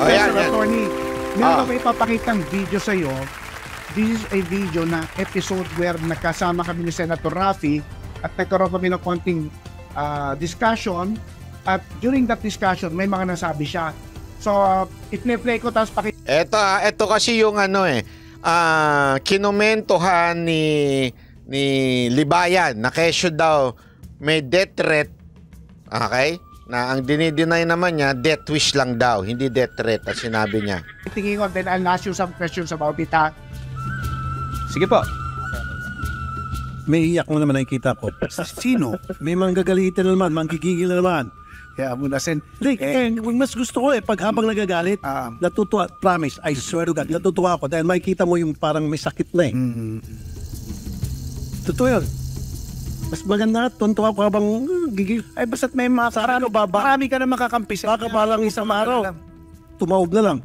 Professor yan. Attorney, meron ako ipapakitang video sa iyo. This is a video na episode where nagkasama kami ni Senator Raffy at nagkaroon kami ng konting discussion, at during that discussion may mga nasabi siya. So i-play ko tapos Ito kasi yung kinomentohan ni Libayan na kesyo daw may death threat. Okay? Na ang dinideny naman niya, death wish lang daw, hindi death threat at sinabi niya. tingin ko, then I'll ask you some questions about it, ha? Sige po. May iyak mo naman nakikita ko. Sino? May manggagalitan na naman, manggigigil na naman. Kaya mo nasin. Mas gusto ko pag habang nagagalit, natutuwa, promise, I swear to God, natutuwa ako dahil makikita mo yung parang may sakit na Totoo yun. Mas maganda, tuntua ko habang gigil. Ay, basta't may makakano ba? Marami ka na makakampi. Baka parang isang araw, tumawag na lang.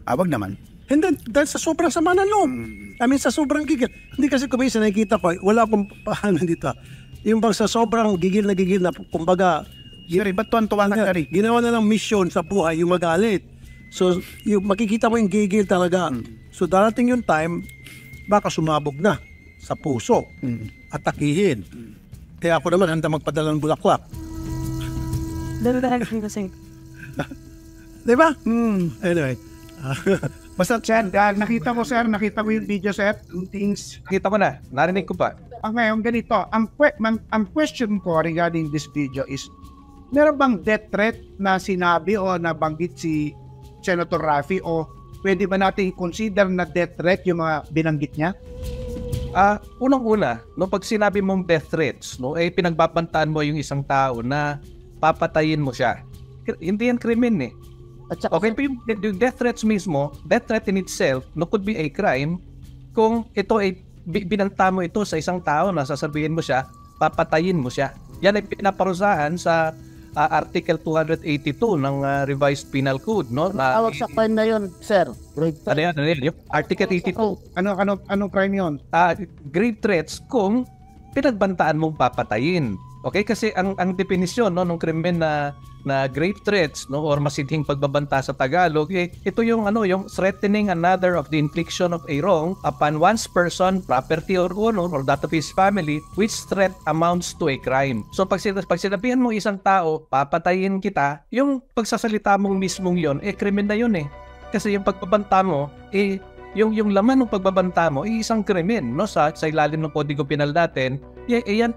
Wag naman. Hindi, dahil sa sobrang sama ng loob. I mean, sa sobrang gigil. Hindi kasi kumisa nakikita ko, wala akong paano dito. Yung bang sa sobrang gigil na, kumbaga, Sorry, ba't tuwan-tuwa ka rin? ginawa na ng mission sa buhay yung magalit. So, yung makikita mo yung gigil talaga. So, darating yung time, baka sumabog na sa puso. Atakihin. Kaya ako naman handa magpadala ng bulaklak. Diba? Anyway. Basta, sir, nakita ko yung video, sir, yung things. Nakita ko na. Narinig ko pa. Ngayon, ganito, ang question ko regarding this video is, meron bang death threat na sinabi o nabanggit si Senator Raffy, o pwede ba natin i-consider na death threat yung mga binanggit niya? Unang-una, pag sinabi mong death threats, pinagbabantaan mo yung isang tao na papatayin mo siya. Hindi yan krimen Okay, yung death threats mismo, death threat in itself, could be a crime kung ito ay binanta mo ito sa isang tao na sasabihin mo siya, papatayin mo siya. Yan ay pinaparusahan sa Article 282 ng Revised Penal Code, no? Tawag sa crime na yun, sir. Ano yan? Article 82. Anong crime yun? Grave threats kung pinagbantaan mong papatayin. Okay, kasi ang definisyon ng krimen na grave threats, or masidhing pagbabanta sa Tagalog, ito yung threatening another of the infliction of a wrong upon one's person, property, or honor, or that of his family, which threat amounts to a crime. So pag sinabihan mo isang tao, papatayin kita, yung pagsasalita mong mismong yon, krimen na yun Kasi yung pagbabanta mo, yung laman ng pagbabanta mo, isang krimen, no? Sa ilalim ng Kodigo Penal natin, yan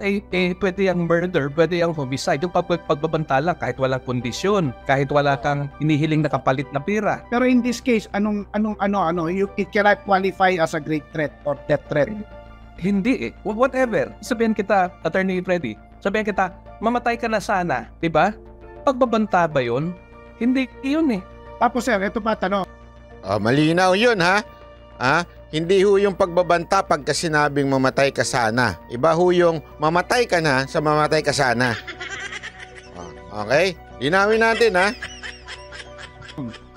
pwede yung murder, pwede yung homicide, yung pagbabanta lang kahit walang kondisyon, kahit wala kang inihiling na kapalit na pira. Pero in this case, it cannot qualify as a great threat or death threat. Hindi whatever. Sabihin kita, Attorney Freddy, sabihin kita, mamatay ka na sana, di ba? Pagbabanta ba yun? Hindi yun Tapos sir, ito pa tanong. Malinaw yun, ha? Hindi ho yung pagbabanta pagka sinabing mamatay ka sana. Iba ho yung mamatay ka na sa mamatay ka sana. Okay? Linawin natin, ha?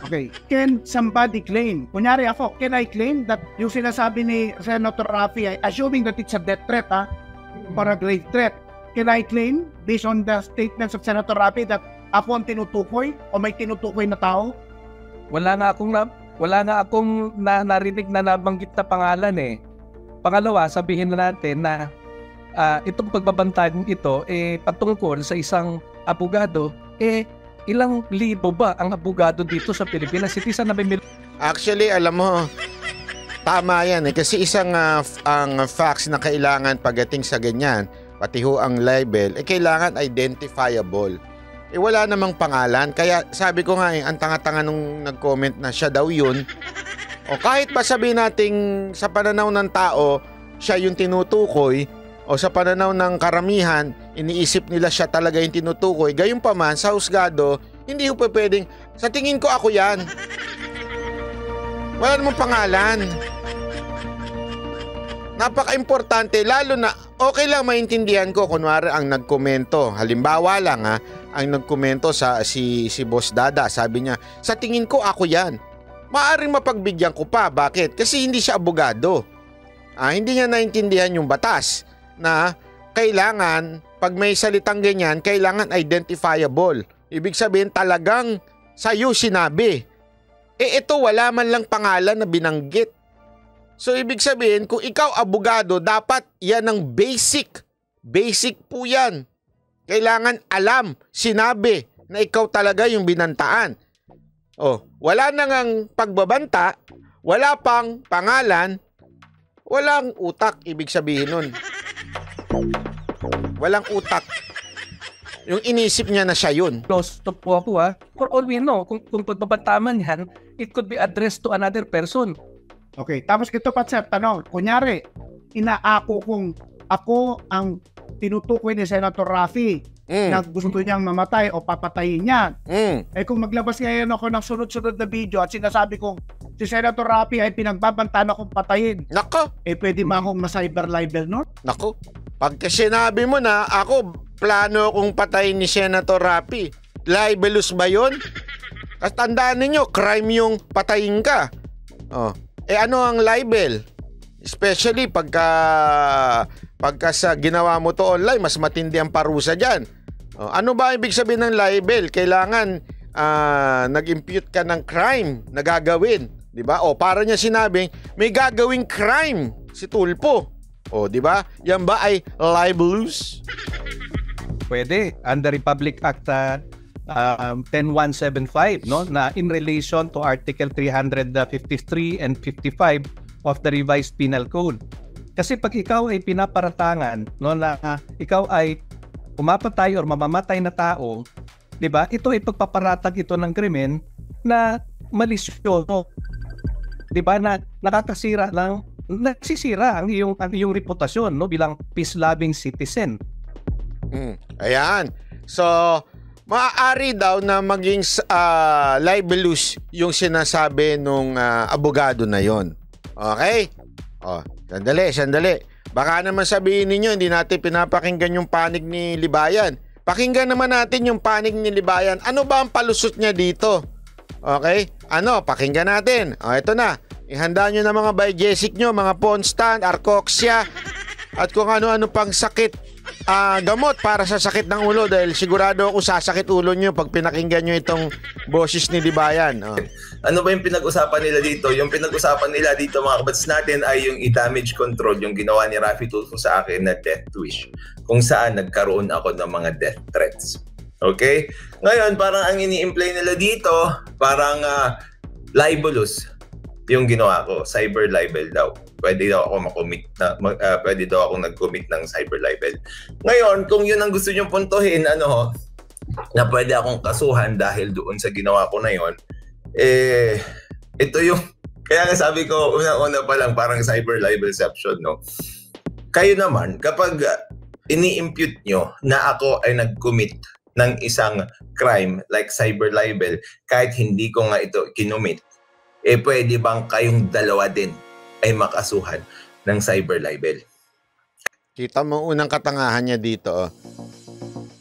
Okay. Can somebody claim? Kunyari ako, can I claim that yung sinasabi ni Senator Raffy, assuming that it's a death threat, or a grave threat, can I claim, based on the statements of Senator Raffy, that ako ang tinutukoy o may tinutukoy na tao? Wala nga akong narinig na nabanggit na pangalan Pangalawa, sabihin na natin na itong pagbabantay ito patungkol sa isang abogado, ilang libo ba ang abogado dito sa Pilipinas? Actually, alam mo, tama yan kasi isang ang facts na kailangan pagdating sa ganyan, pati ho ang libel, kailangan identifiable. Wala namang pangalan. Kaya sabi ko nga ang tanga-tanga nung nag-comment na siya daw yun. O kahit pa sabihin nating sa pananaw ng tao, siya yung tinutukoy, o sa pananaw ng karamihan, iniisip nila siya talaga yung tinutukoy. Gayunpaman, sa husgado, hindi ko pa pwedeng, sa tingin ko ako yan. Wala namang pangalan. Napaka-importante, lalo na, okay lang maintindihan ko, kunwari ang nagkomento, halimbawa lang ang nagkomento si Boss Dada, sabi niya, sa tingin ko ako yan. Maaring mapagbigyan ko pa, bakit? Kasi hindi siya abogado. Hindi niya naintindihan yung batas na kailangan, pag may salitang ganyan, kailangan identifiable. Ibig sabihin talagang sa'yo sinabi. ito wala man lang pangalan na binanggit. So ibig sabihin, kung ikaw abogado, dapat yan ang basic. Basic po yan. Kailangan alam, sinabi na ikaw talaga yung binantaan. Wala na ngang pagbabanta, wala pang pangalan, walang utak, ibig sabihin nun. Walang utak. Yung inisip niya na siya yun. Close to po ako For all we know, kung pagbabantaman yan, it could be addressed to another person. Okay, tapos ito pa sir, tanong, kunyari, inaako kung ako ang tinutukoy ni Senator Raffy na gusto niyang mamatay o papatayin niya. Eh kung maglabas ngayon ako ng sunod-sunod na video at sinasabi kong si Senator Raffy ay pinagbabantaan akong patayin. Nako. Eh pwede ba akong ma-cyber libel, no? Nako. Pagka sinabi mo na ako, plano akong patayin ni Senator Raffy, libelous ba yun? Kasi tandaan ninyo, crime yung patayin ka. Ano ang libel? Especially pagka sa ginawa mo to online, mas matindi ang parusa dyan. Ano ba ibig sabihin ng libel? Kailangan nag-impute ka ng crime na gagawin. Diba? Para niya sinabing, may gagawing crime si Tulfo. Diba? Yan ba ay libelous? Pwede. Under Republic Act 10175, no, na in relation to Article 353 and 55 of the Revised Penal Code. Kasi pag ikaw ay pinaparatangan, no, na ikaw ay pumapatay or mamamatay na tao, 'di ba? Ito ay pagpaparatag ito ng krimen na malisyoso. 'Di ba, na nakakasira lang, nagsisira ang iyong reputasyon, no, bilang peace-loving citizen. Ayan. So maaari daw na maging libelous yung sinasabi nung abogado na yon. Okay? Sandali. Baka naman sabihin ninyo, hindi natin pinapakinggan yung panig ni Libayan. Pakinggan naman natin yung panig ni Libayan. Ano ba ang palusot niya dito? Okay? Pakinggan natin. Ito na. Ihanda nyo na mga Biogesic nyo, mga Ponstan, Arcoxia, at kung ano-ano pang sakit. Gamot para sa sakit ng ulo, dahil sigurado ako sasakit ulo nyo pag pinakinggan nyo itong boses ni Libayan. Ano ba yung pinag-usapan nila dito? Yung pinag-usapan nila dito, mga kabats natin, ay yung i-damage control, yung ginawa ni Raffy Tulfo sa akin na death wish, kung saan nagkaroon ako ng mga death threats. Okay? Ngayon, parang ang ini-imply nila dito, parang libelous yung ginawa ko, cyber libel daw. Pwede daw ako pwede daw ako nag-commit ng cyber libel. Ngayon, kung yun ang gusto niyong puntuhin, na pwede akong kasuhan dahil doon sa ginawa ko na yon, ito yung, kaya nga sabi ko, una-una pa lang, parang cyber libelception, no? Kayo naman, kapag ini-impute nyo na ako ay nag-commit ng isang crime like cyber libel, kahit hindi ko nga ito kinumit, pwede bang kayong dalawa din ay makasuhan ng cyber libel? Kita mo unang katangahan niya dito.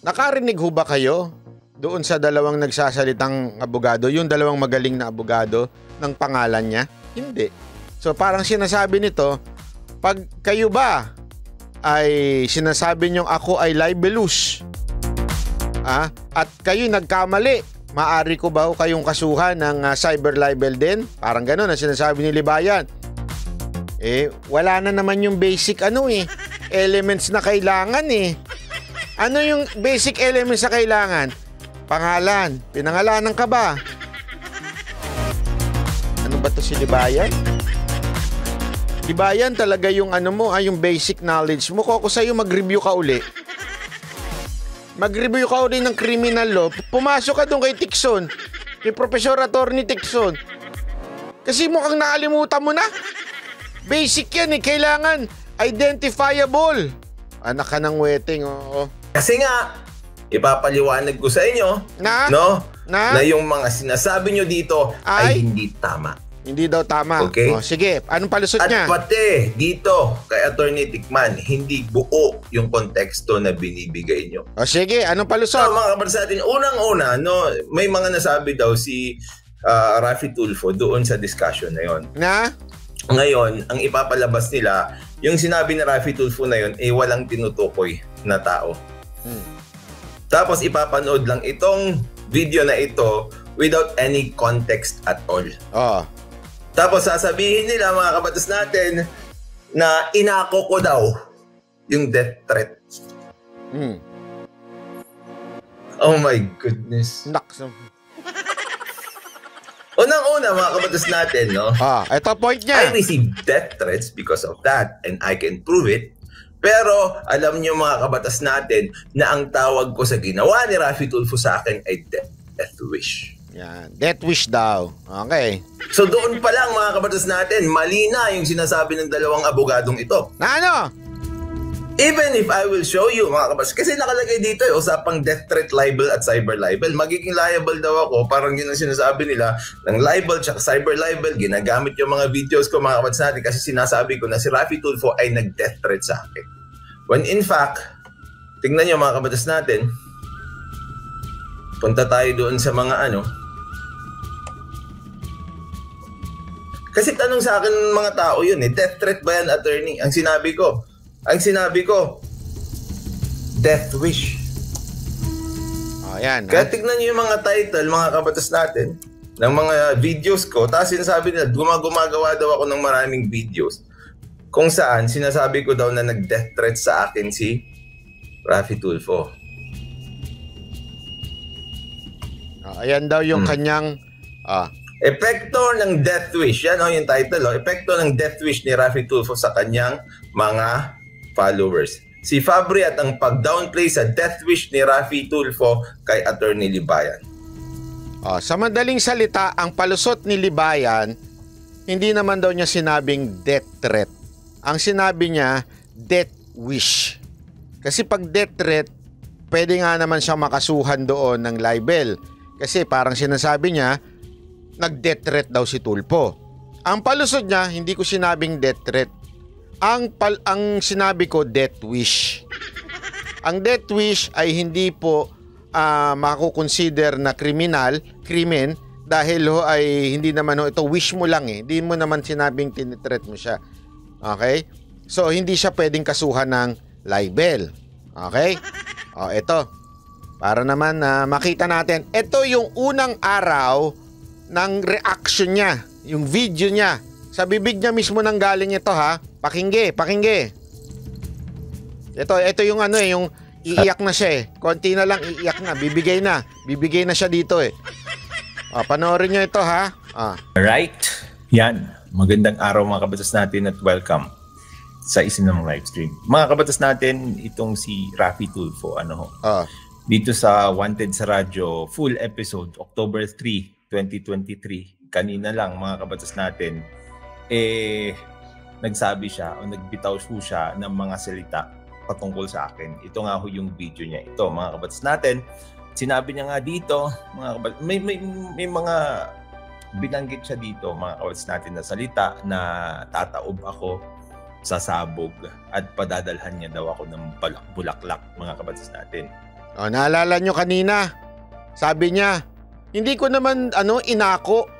Nakarinig ho ba kayo doon sa dalawang nagsasalitang abogado, yung dalawang magaling na abogado, ng pangalan niya? Hindi. So parang sinasabi nito, pag kayo ba ay sinasabi niyong ako ay libelous, at kayo nagkamali, maari ko ba kayong kasuhan ng cyber libel din? Parang gano'n ang sinasabi ni Libayan. Wala na naman yung basic elements na kailangan . Ano yung basic elements na kailangan? Pangalan. Pinangalanan ka ba? Ano ba to si Libayan? Libayan talaga yung yung basic knowledge mo. Kung ako sa'yo mag-review ka uli. Mag-review ka uli ng criminal law. Pumasok ka doon kay Tikson. Kay Professor Attorney Tikson. Kasi mukhang nakalimutan mo na. Basic yan kailangan identifiable. Anak ka ng weting, oo. Kasi nga, ipapaliwanag ko sa inyo na yung mga sinasabi nyo dito ay hindi tama. Hindi daw tama. Okay? Sige, anong palusot niya? At pati dito kay Attorney Tikman, hindi buo yung konteksto na binibigay nyo. Sige, anong palusot? So, mga kabarsa natin, unang-una, may mga nasabi daw si Raffy Tulfo doon sa discussion na yon. Ngayon, ang ipapalabas nila, yung sinabi ni Raffy Tulfo na yun, walang tinutukoy na tao. Tapos ipapanood lang itong video na ito without any context at all. Oh. Tapos sasabihin nila, mga kabatas natin, na inako ko daw yung death threat. Oh my goodness. Naks. Unang-una, mga kabatas natin, no? Ito point I niya. received death threats because of that and I can prove it. Pero alam niyo mga kabatas natin na ang tawag ko sa ginawa ni Raffy Tulfo sa akin ay death wish. Yan. Death wish daw. Okay. So doon pa lang mga kabatas natin, mali na yung sinasabi ng dalawang abogadong ito. Na ano? Even if I will show you mga kabatas, kasi nakalagay dito usapang death threat, libel at cyber libel. Magiging liable daw ako, parang yun ang sinasabi nila, ng libel at cyber libel, ginagamit yung mga videos ko mga kabatas natin kasi sinasabi ko na si Raffy Tulfo ay nag-death threat sa akin. When in fact, tingnan nyo mga kabatas natin, punta tayo doon sa mga ano. Kasi tanong sa akin ng mga tao yun death threat ba yan, attorney? Ang sinabi ko, death wish. Yan. Kaya tignan nyo yung mga title, mga kabatas natin, ng mga videos ko. Tapos sinasabi nila, gumagawa daw ako ng maraming videos. Kung saan, sinasabi ko daw na nag-death threat sa akin si Raffy Tulfo. Ayan daw yung kanyang... Epekto ng death wish. Yan yung title. Epekto ng death wish ni Raffy Tulfo sa kanyang mga followers. Si Fabri at ang pag-downplay sa death wish ni Raffy Tulfo kay Attorney Libayan. Sa madaling salita, ang palusot ni Libayan, hindi naman daw niya sinabing death threat. Ang sinabi niya, death wish. Kasi pag death threat, pwede nga naman siya makasuhan doon ng libel. Kasi parang sinasabi niya, nag-death threat daw si Tulfo. Ang palusot niya, hindi ko sinabing death threat. Ang sinabi ko, death wish. Ang death wish ay hindi po makukonsider na krimen dahil ay hindi naman ito wish mo lang Hindi mo naman sinabing tinitreat mo siya. Okay? So hindi siya pwedeng kasuhan ng libel. Okay? Ito. Para naman makita natin. Ito yung unang araw ng reaction niya, yung video niya. Sa bibig niya mismo nang galing ito Pakingge. Ito yung yung iiyak na siya Konti na lang iiyak na, bibigay na siya dito panoorin niyo ito Alright. Yan. Magandang araw mga kabatas natin at welcome sa isa namang live stream. Mga kabatas natin, itong si Raffy Tulfo, dito sa Wanted sa Radyo, full episode, October 3, 2023. Kanina lang mga kabatas natin, nagsabi siya o nagbitaw siya ng mga salita patungkol sa akin. Ito nga ho yung video niya. Ito mga kabatas natin, sinabi niya nga dito, mga kabatas, may mga binanggit siya dito mga kabatas natin na salita na tataob ako sa sabog at padadalhan niya daw ako ng bulaklak mga kabatas natin. Naalala nyo kanina, sabi niya, hindi ko naman inako.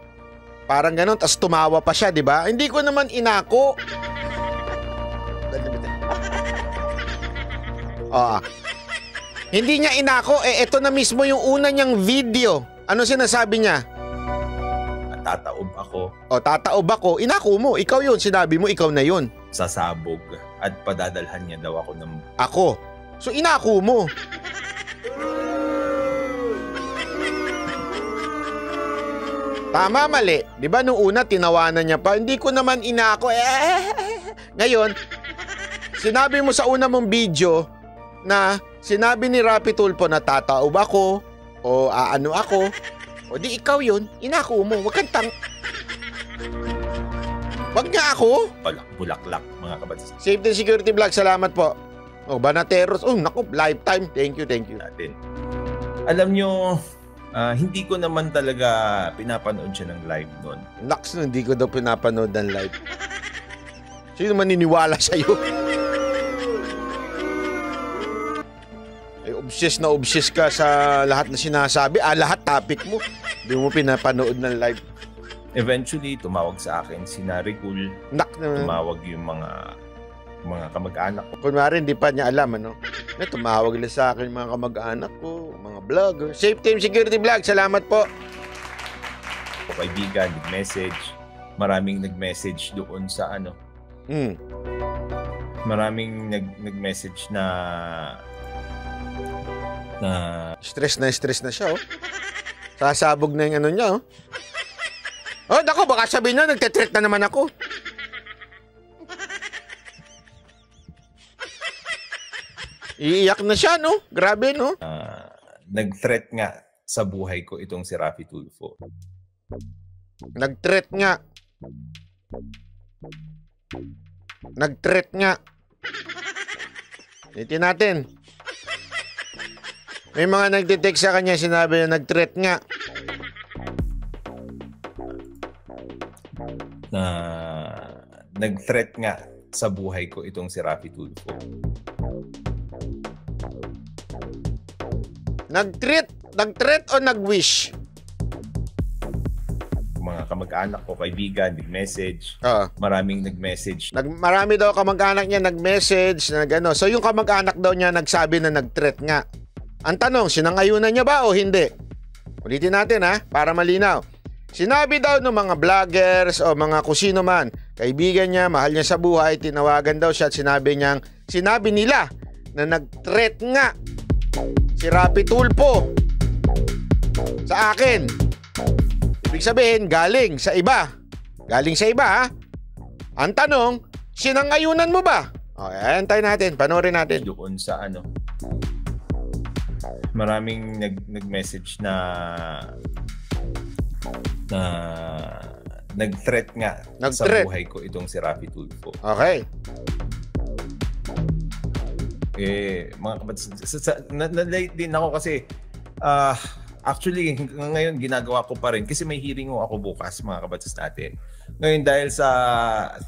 Parang gano'n, tas tumawa pa siya, di ba? Hindi ko naman inako. Hindi niya inako, ito na mismo yung una niyang video. Ano sinasabi niya? Tataob ako. Tataob ako. Inako mo, ikaw yun. Sinabi mo, ikaw na yun. Sasabog at padadalhan niya daw ako ng... Ako. So, inako mo. Tama, mali. Di ba nung una, tinawanan niya pa, hindi ko naman inako. Ngayon, sinabi mo sa una mong video na sinabi ni Raffy Tulfo na tataob ako o aano ako, o di ikaw yun, inako mo. Huwag kang wag nga ako. Bulaklak, mga kabatas. Safety Security Vlog, salamat po. Banateros, naku, lifetime. Thank you. Natin. Alam nyo, hindi ko naman talaga pinapanood siya ng live noon. Naks, hindi ko daw pinapanood ng live. Sino maniniwala sa'yo? Obsessed ka sa lahat na sinasabi. Lahat topic mo. Hindi mo pinapanood ng live. Eventually, tumawag sa akin si Naricul. Tumawag yung mga kamag-anak ko. Kunwari, hindi pa niya alam, tumawag lang sa akin mga kamag-anak ko, mga vlogger. Safe Team Security Vlog, salamat po. ko, kaibigan, nag-message. Maraming nag-message doon sa ano. Maraming nag-message na stress na siya, oh. Sasabog na yung ano niya, oh. Oh, nako, baka sabihin niya, nagte-threat na naman ako. Iiyak na siya, no? Grabe, no? Nag-threat nga sa buhay ko itong si Raffy Tulfo. Nag-threat nga. Nag-threat nga. Itin natin. May mga nagde-text sa kanya, sinabi na nag-threat nga. Nag-threat nga sa buhay ko itong si Raffy Tulfo. Nag-threat o nag-wish? Mga kamag-anak ko, kaibigan, nag-message. Maraming nag-message. Marami daw kamag-anak niya nag-message na gano'n. So yung kamag-anak daw niya nagsabi na nag-threat nga. Ang tanong, sinangayunan niya ba o hindi? Ulitin natin, ha, para malinaw. Sinabi daw ng mga vloggers o mga kusino man, kaibigan niya, mahal niya sa buhay, tinawagan daw siya at sinabi nila na nag-threat nga si Raffy Tulfo sa akin. Ibig sabihin, galing sa iba. Galing sa iba, ha? Ang tanong, sinangayunan mo ba? Okay, antayin natin, panoorin natin. Doon sa ano, maraming nag-message na nag-threat nga sa buhay ko itong si Raffy Tulfo. Okay. Mga kapatid, na-late din ako kasi actually ngayon ginagawa ko pa rin kasi may hearing ako bukas, mga kapatid natin. Ngayon dahil sa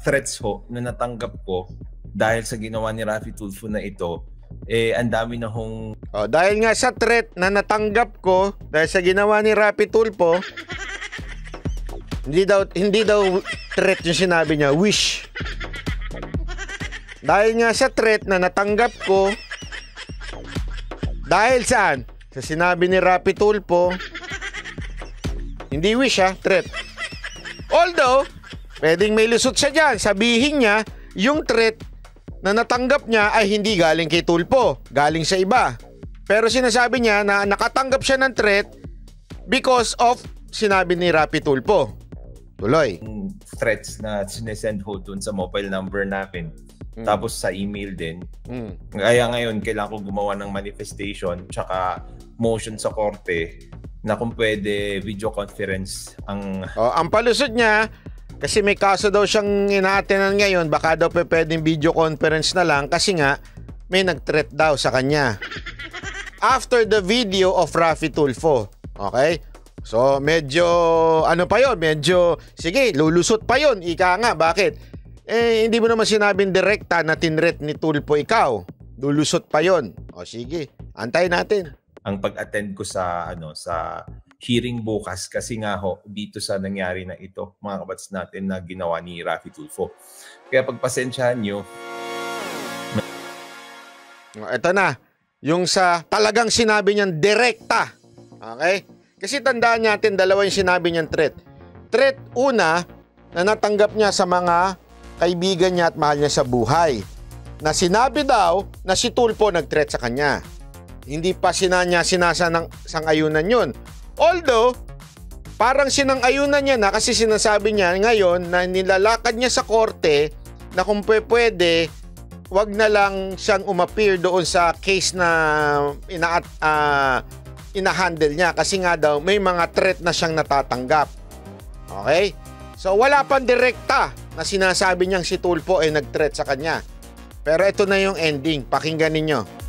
threats na natanggap ko dahil sa ginawa ni Raffy Tulfo na ito, ang dami na hong dahil nga sa threat na natanggap ko dahil sa ginawa ni Raffy Tulfo, hindi daw threat yung sinabi niya, wish. Dahil nga sa threat na natanggap ko, dahil saan? Sa sinabi ni Raffy Tulfo, hindi wish, ha, threat. Although, pwedeng may lusot siya dyan. Sabihin niya, yung threat na natanggap niya ay hindi galing kay Tulfo, galing sa iba. Pero sinasabi niya na nakatanggap siya ng threat because of sinabi ni Raffy Tulfo. Tuloy. Threats na sinesend ho dun sa mobile number natin. Tapos sa email din. Kaya ngayon, kailangan ko gumawa ng manifestation tsaka motion sa korte na kung pwede video conference ang palusot niya, kasi may kaso daw siyang inaatenan ngayon, baka daw pwedeng video conference na lang kasi nga may nag-threat daw sa kanya. After the video of Raffy Tulfo. Okay? So medyo ano pa yon, medyo sige, lulusot pa yon. Ika nga, bakit? Hindi mo naman sinabing direkta na tinret ni Tulfo ikaw. Lulusot pa yon. O sige, antayin natin. Ang pag-attend ko sa sa hearing bukas kasi nga dito sa nangyari na ito, mga kapatid natin na ginawa ni Raffy Tulfo. Kaya pagpasensyahan nyo. Ito na, yung sa talagang sinabi niyang direkta. Okay? Kasi tandaan natin, dalawa yung sinabi niyang threat. Threat una, na natanggap niya sa mga kaibigan niya at mahal niya sa buhay. Na sinabi daw na si Tulfo nag-threat sa kanya. Hindi pa sinasang-ayunan yun. Although, parang sinang-ayunan niya na kasi sinasabi niya ngayon na nilalakad niya sa korte na kung pwede, wag na lang siyang umappear doon sa case na ina-handle niya kasi nga daw may mga threat na siyang natatanggap. Okay? So wala pang direkta na sinasabi niyang si Tulfo ay nag-threat sa kanya. Pero ito na yung ending. Pakinggan ninyo.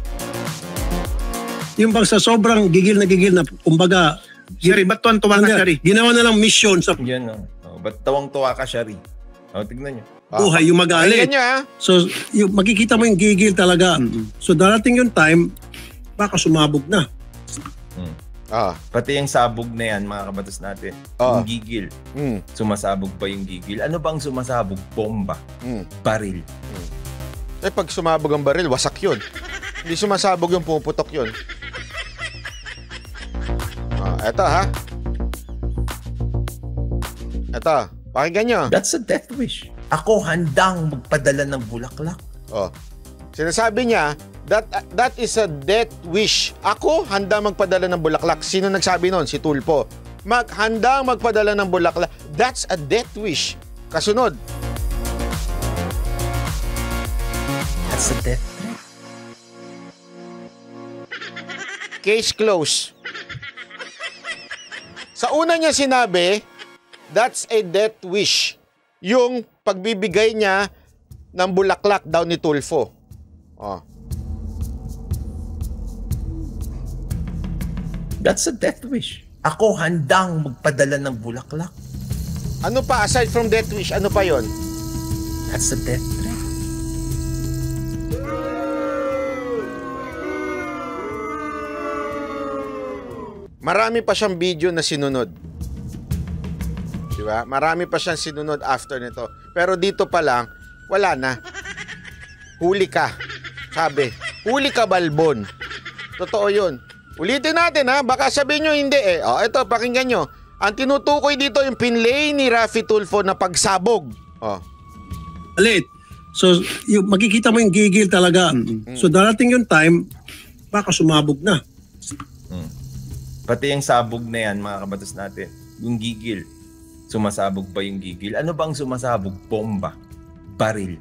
Yung bang sa sobrang gigil na kumbaga, Shari, ba't tuwan-tuwa ka, Shari? Ginawa na lang mission sa Yan ba't tawang-tuwa ka, Shari? Tignan nyo. buhay, yung magalit. So, makikita mo yung gigil talaga. So, darating yung time, baka sumabog na. Pati yung sabog na yan, mga kabatas natin. Yung gigil. Sumasabog pa yung gigil. Ano bang sumasabog? Bomba. Baril. Pag sumabog ang baril, wasak yun. Hindi sumasabog yung pumuputok yun. Eto ha. Ito, pakinggan nyo. That's a death wish. Ako handang magpadala ng bulaklak. Oh. Sinasabi niya, that is a death wish. Ako handang magpadala ng bulaklak. Sino nagsabi nun? Si Tulfo. Handang magpadala ng bulaklak. That's a death wish. Kasunod. That's a death threat. Case closed. Sa una niya sinabi, that's a death wish. Yung pagbibigay niya ng bulaklak daw ni Tulfo. Oh. That's a death wish. Ako handang magpadala ng bulaklak. Ano pa aside from death wish? Ano pa yon? That's a death threat. Marami pa siyang video na sinunod. Diba? Marami pa siyang sinunod after nito. Pero dito pa lang, wala na. Huli ka. Sabi, huli ka, Balbon. Totoo yun. Ulitin natin ha, baka sabihin nyo hindi eh. O, ito, pakinggan nyo. Ang tinutukoy dito yung pinlay ni Raffy Tulfo na pagsabog. O. Alit. So, makikita mo yung gigil talaga. So, darating yung time, baka sumabog na. Pati yung sabog na yan, mga kabatas natin, yung gigil. Sumasabog ba yung gigil? Ano bang sumasabog? Bomba. Baril.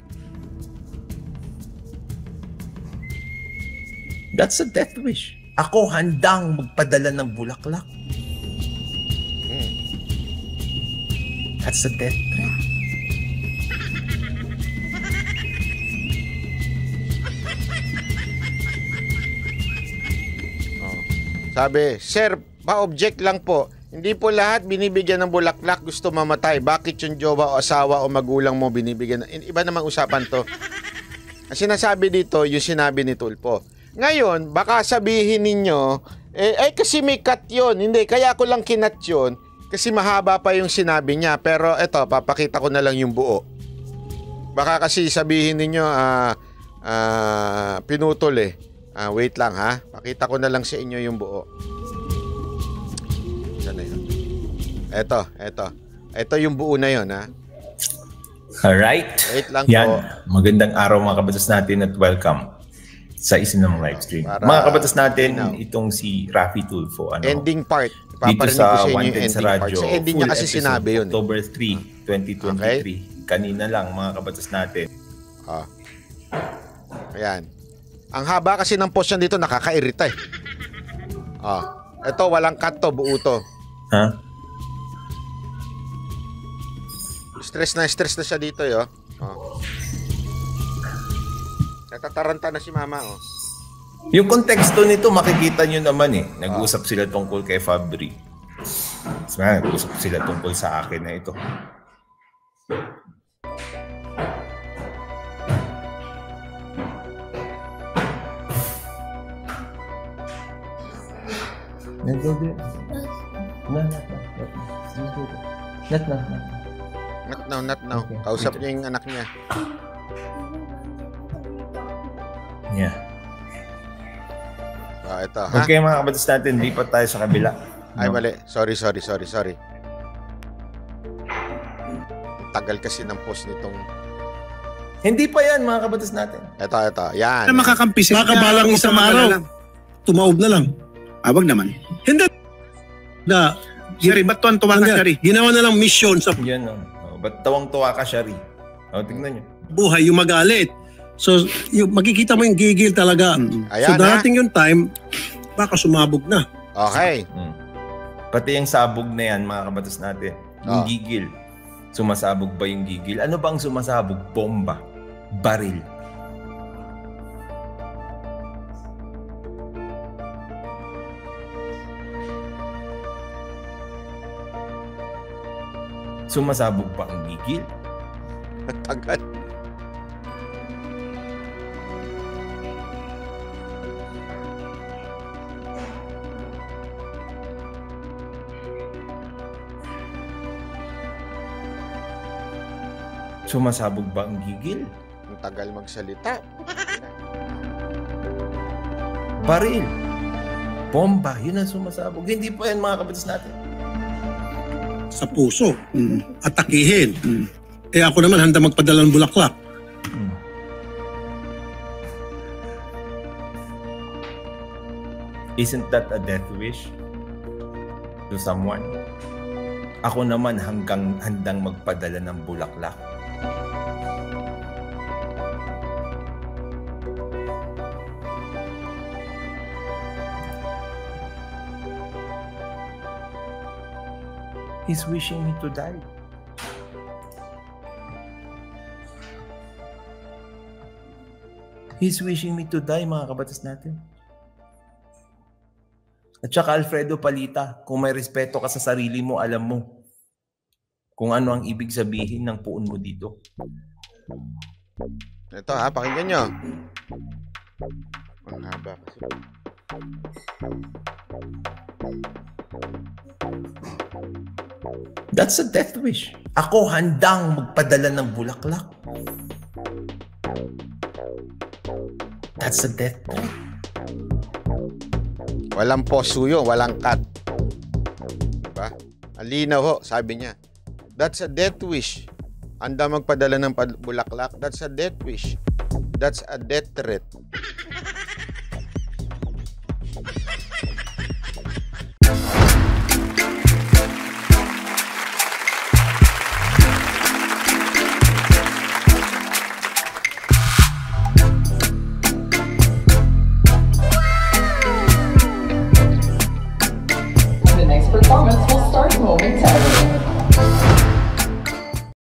That's a death wish. Ako handang magpadala ng bulaklak. That's a death threat. Sabi, Sir, pa-object lang po. Hindi po lahat binibigyan ng bulaklak gusto mamatay. Bakit yung jowa o asawa o magulang mo binibigyan? Iba namang usapan to. Ang sinasabi dito, yung sinabi ni Tulfo. Ngayon, baka sabihin ninyo, kasi may cut yun. Hindi, kaya ko lang kinat yun. Kasi mahaba pa yung sinabi niya. Pero eto, papakita ko na lang yung buo. Baka kasi sabihin ninyo, pinutol eh. Wait lang ha. Pakita ko na lang sa inyo yung buo. Saan na yun? Eto. Ito yung buo na yun ha. Alright. Wait lang yan. po. Magandang araw mga kabatas natin at welcome sa Isinang live stream. Mga kabatas natin, itong si Raffy Tulfo. Ending part. Dito sa Wanted sa radyo. Sa ending niya kasi sinabi yun. October 3, 2023. Okay? Kanina lang mga kabatas natin. Ayan. Ang haba kasi ng post dito, nakakairita eh. Ito, walang cut to, buo to. Ha? Stress na siya dito, yo. Natataranta na si mama, oh. Yung konteksto nito, makikita nyo naman eh. Nag-uusap sila tungkol kay Fabri. Nag-uusap sila tungkol sa akin na ito. Not now. Okay. Kausap niya yung anak niya. Yeah. Ito, ha? Okay mga kabatas natin, lipat tayo sa kabila. Ay, mali. Sorry. Tagal kasi ng post nitong... Hindi pa yan mga kabatas natin. Ito. Yan. Na makakampi sila. Makabalang isang araw. Tumaob na lang. Wag naman. Hindi. Shari, ba't tuwan-tuwa ka, Shari? Ginawa na lang mission sa yan, ba't tawang-tuwa ka, Shari? Tignan nyo. buhay, yung magalit. So, makikita mo yung gigil talaga. Ayan, so, darating yung time, baka sumabog na. Okay. Pati yung sabog na yan, mga kabatas natin. Yung gigil. Sumasabog ba yung gigil? Ano bang sumasabog? Bomba. Baril. Sumasabog ba ang gigil? Tagal. Sumasabog ba ang gigil? Ang tagal magsalita. Baril. Bomba. Yun ang sumasabog. Hindi pa yan mga kabatas natin. sa puso. Atakihin. Eh ako naman handa magpadala ng bulaklak. Isn't that a death wish to someone? Ako naman handang magpadala ng bulaklak. He's wishing me to die. He's wishing me to die, mga kabatas natin. At saka Alfredo Palita, kung may respeto ka sa sarili mo, alam mo kung ano ang ibig sabihin ng puon mo dito. Ito ha, pakinggan nyo. Ang haba kasi. That's a death wish. Ako handang magpadala ng bulaklak. That's a death threat. Walang posuyo, walang cut. Diba? Alinaw ho, sabi niya. That's a death wish. Handa magpadala ng bulaklak. That's a death wish. That's a death threat.